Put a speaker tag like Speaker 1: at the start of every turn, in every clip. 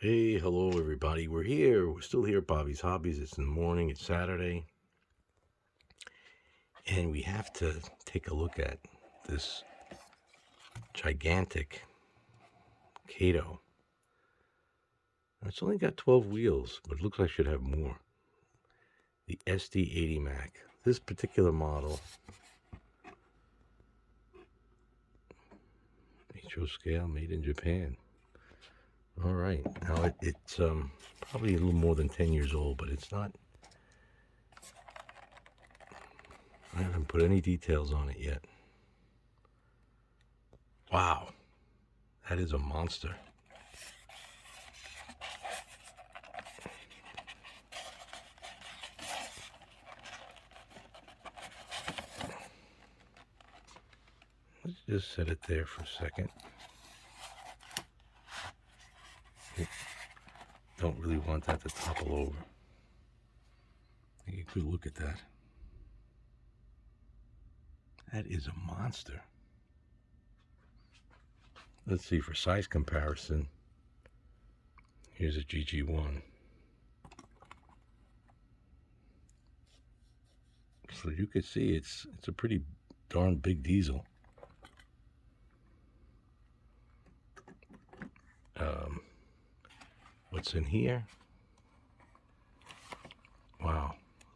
Speaker 1: Hey, hello everybody. We're here. We're still here at Bobby's Hobbies. It's in the morning. It's Saturday. And we have to take a look at this gigantic KATO. It's only got 12 wheels, but it looks like it should have more. The SD80MAC. This particular model, HO scale, made in Japan. All right. Now it's probably a little more than 10 years old, but it's not. I haven't put any details on it yet. Wow, that is a monster. Let's just set it there for a second. Don't really want that to topple over. Take a good look at that. That is a monster. Let's see, for size comparison, here's a GG1. So you can see it's a pretty darn big diesel. What's in here? Wow,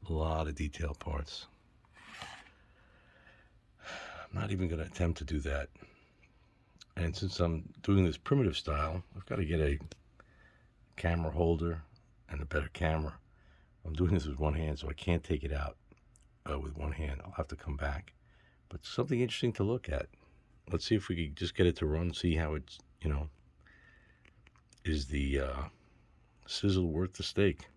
Speaker 1: a lot of detail parts. I'm not even going to attempt to do that. And since I'm doing this primitive style, I've got to get a camera holder and a better camera. I'm doing this with one hand, so I can't take it out with one hand. I'll have to come back. But something interesting to look at. Let's see if we can just get it to run, see how it's, is the sizzle worth the steak?